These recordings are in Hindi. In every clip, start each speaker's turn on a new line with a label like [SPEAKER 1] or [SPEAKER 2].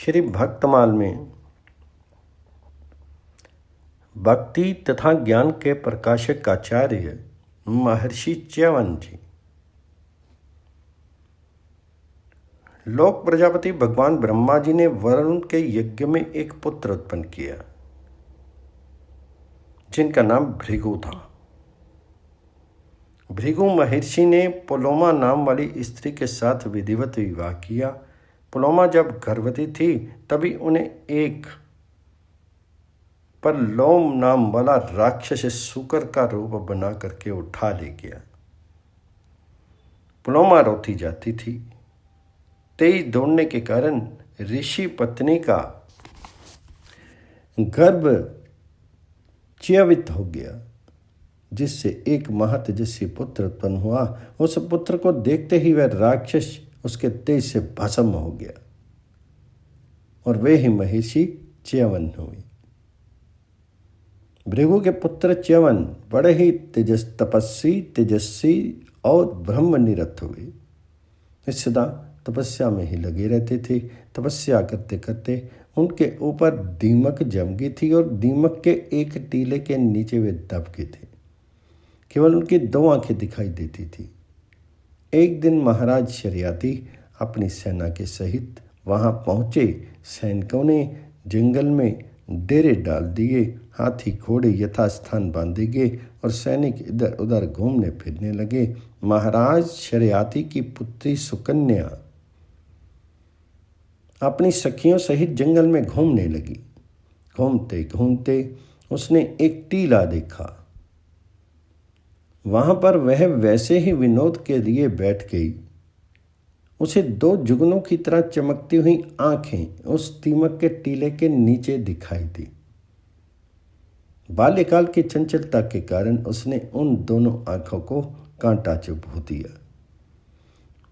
[SPEAKER 1] श्री भक्तमाल में भक्ति तथा ज्ञान के प्रकाशक आचार्य महर्षि च्यवन जी। लोक प्रजापति भगवान ब्रह्मा जी ने वरुण के यज्ञ में एक पुत्र उत्पन्न किया जिनका नाम भृगु था। भृगु महर्षि ने पुलोमा नाम वाली स्त्री के साथ विधिवत विवाह किया। पुलोमा जब गर्भवती थी तभी उन्हें एक पर लोम नाम वाला राक्षस सूकर का रूप बना करके उठा ले गया। पुलोमा रोती जाती थी। तेज दौड़ने के कारण ऋषि पत्नी का गर्भ च्यवित हो गया, जिससे एक महतेजस्वी पुत्र उत्पन्न हुआ। उस पुत्र को देखते ही वह राक्षस उसके तेज से भस्म हो गया और वे ही महर्षि च्यवन हुए। भृगु के पुत्र च्यवन बड़े ही तेजस्वी और ब्रह्मनिरत हुए। वे सदा तपस्या में ही लगे रहते थे। तपस्या करते करते उनके ऊपर दीमक जम गई थी और दीमक के एक टीले के नीचे वे दब गए थे। केवल उनकी 2 आंखें दिखाई देती थी। एक दिन महाराज शर्याती अपनी सेना के सहित वहां पहुंचे। सैनिकों ने जंगल में डेरे डाल दिए। हाथी घोड़े यथास्थान बांधे गए और सैनिक इधर उधर घूमने फिरने लगे। महाराज शर्याती की पुत्री सुकन्या अपनी सखियों सहित जंगल में घूमने लगी। घूमते घूमते उसने एक टीला देखा। वहां पर वह वैसे ही विनोद के लिए बैठ गई। उसे 2 जुगनों की तरह चमकती हुई आंखें उस दीमक के टीले के नीचे दिखाई दी। बाल्यकाल की चंचलता के कारण उसने उन दोनों आंखों को कांटा चुभो दिया।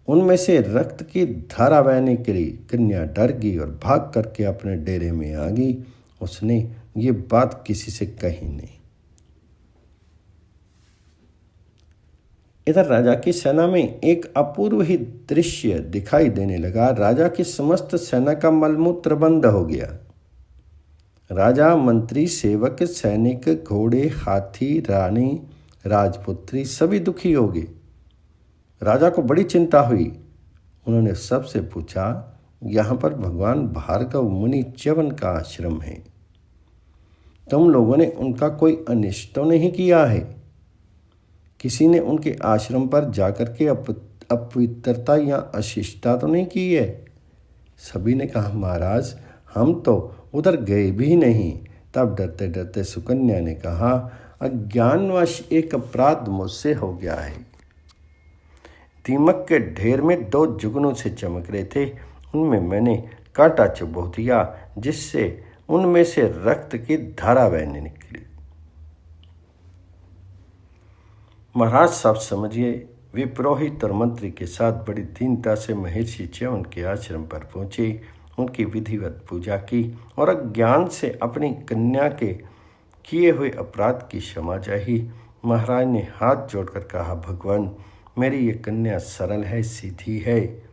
[SPEAKER 1] उनमें से रक्त की धारा बहने के लिए कन्या डर गई और भाग करके अपने डेरे में आ गई। उसने ये बात किसी से कही नहीं। इधर राजा की सेना में एक अपूर्व ही दृश्य दिखाई देने लगा। राजा की समस्त सेना का मलमूत्र बंद हो गया। राजा, मंत्री, सेवक, सैनिक, घोड़े, हाथी, रानी, राजपुत्री सभी दुखी हो गए। राजा को बड़ी चिंता हुई। उन्होंने सबसे पूछा, यहाँ पर भगवान भार्गव मुनि च्यवन का आश्रम है। तुम लोगों ने उनका कोई अनिष्ट तो नहीं किया है? किसी ने उनके आश्रम पर जाकर के अपवित्रता या अशिष्टता तो नहीं की है? सभी ने कहा, महाराज हम तो उधर गए भी नहीं। तब डरते डरते सुकन्या ने कहा, अज्ञानवश एक अपराध मुझसे हो गया है। दीमक के ढेर में 2 जुगनों से चमक रहे थे। उनमें मैंने कांटा चुभो दिया, जिससे उनमें से रक्त की धारा बहने निकली। महाराज साहब समझिए। वे पुरोहित और मंत्री के साथ बड़ी दीनता से महर्षि च्यवन के आश्रम पर पहुंचे। उनकी विधिवत पूजा की और अज्ञान से अपनी कन्या के किए हुए अपराध की क्षमा चाही। महाराज ने हाथ जोड़कर कहा, भगवान मेरी ये कन्या सरल है, सीधी है।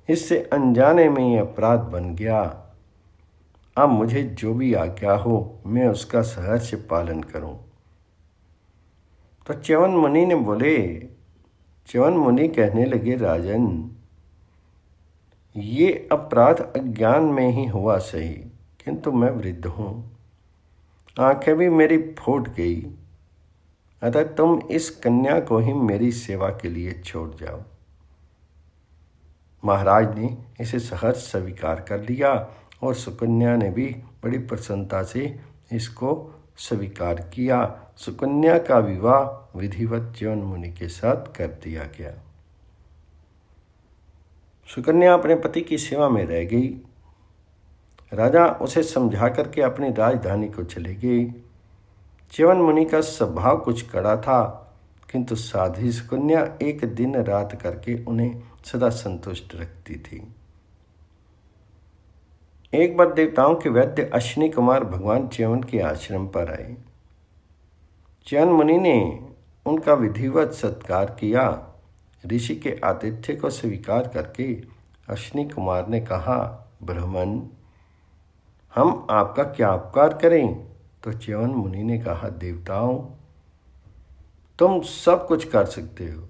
[SPEAKER 1] इससे अनजाने में ये अपराध बन गया। अब मुझे जो भी आज्ञा हो मैं उसका सहर्ष पालन करूं। तो च्यवन मुनि कहने लगे, राजन ये अपराध अज्ञान में ही हुआ सही, किंतु मैं वृद्ध हूं, आंखें भी मेरी फूट गई। अतः तुम इस कन्या को ही मेरी सेवा के लिए छोड़ जाओ। महाराज ने इसे सहर्ष स्वीकार कर लिया और सुकन्या ने भी बड़ी प्रसन्नता से इसको स्वीकार किया। सुकन्या का विवाह विधिवत च्यवन मुनि के साथ कर दिया गया। सुकन्या अपने पति की सेवा में रह गई। राजा उसे समझा करके अपनी राजधानी को चले गए। च्यवन मुनि का स्वभाव कुछ कड़ा था, किंतु साध्वी सुकन्या एक दिन रात करके उन्हें सदा संतुष्ट रखती थी। एक बार देवताओं के वैद्य अश्विनी कुमार भगवान च्यवन के आश्रम पर आए। च्यवन मुनि ने उनका विधिवत सत्कार किया। ऋषि के आतिथ्य को स्वीकार करके अश्विनी कुमार ने कहा, ब्राह्मण, हम आपका क्या उपकार करें? तो च्यवन मुनि ने कहा, देवताओं, तुम सब कुछ कर सकते हो,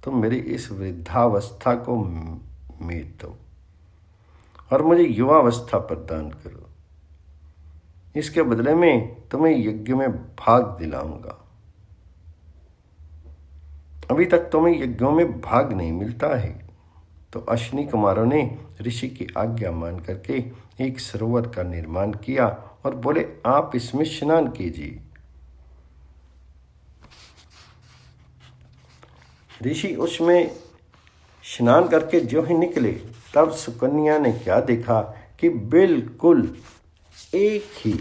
[SPEAKER 1] तुम मेरी इस वृद्धावस्था को मीट दो और मुझे युवावस्था प्रदान करो। इसके बदले में तुम्हें यज्ञ में भाग दिलाऊंगा। अभी तक तुम्हें यज्ञों में भाग नहीं मिलता है। तो अश्विनी कुमारों ने ऋषि की आज्ञा मान करके एक सरोवर का निर्माण किया और बोले, आप इसमें स्नान कीजिए। ऋषि उसमें स्नान करके जो ही निकले, तब सुकन्या ने क्या देखा कि बिल्कुल एक ही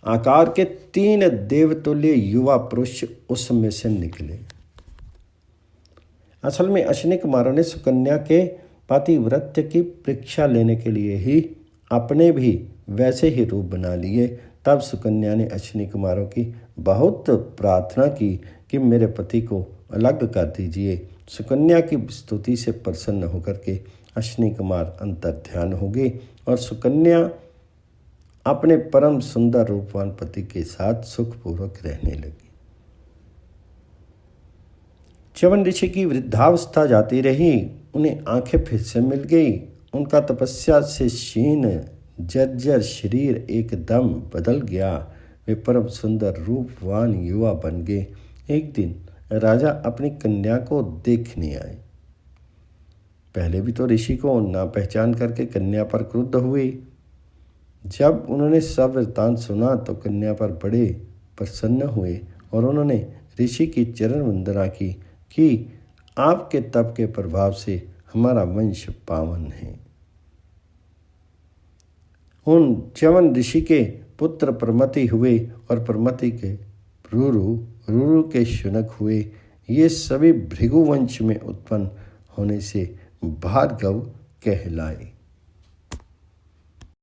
[SPEAKER 1] आकार के 3 देवतुल्य युवा पुरुष उसमें से निकले। असल में अश्विनी कुमारों ने सुकन्या के पातिव्रत्य की परीक्षा लेने के लिए ही अपने भी वैसे ही रूप बना लिए। तब सुकन्या ने अश्विनी कुमारों की बहुत प्रार्थना की कि मेरे पति को अलग कर दीजिए। सुकन्या की स्तुति से प्रसन्न होकर के अश्विनी कुमार अंतर्ध्यान हो गए और सुकन्या अपने परम सुंदर रूपवान पति के साथ सुखपूर्वक रहने लगी। च्यवन ऋषि की वृद्धावस्था जाती रही, उन्हें आंखें फिर से मिल गई। उनका तपस्या से क्षीण जर्जर शरीर एकदम बदल गया। वे परम सुंदर रूपवान युवा बन गए। एक दिन राजा अपनी कन्या को देखने आए। पहले भी तो ऋषि को ना पहचान करके कन्या पर क्रुद्ध हुए। जब उन्होंने सब वृत्तांत सुना तो कन्या पर बड़े प्रसन्न हुए और उन्होंने ऋषि की चरण वंदना की कि आपके तप के प्रभाव से हमारा वंश पावन है। उन च्यवन ऋषि के पुत्र प्रमति हुए और प्रमति के रुरु, रुरु के शुनक हुए। ये सभी भृगु वंश में उत्पन्न होने से भार्गव कहलाए।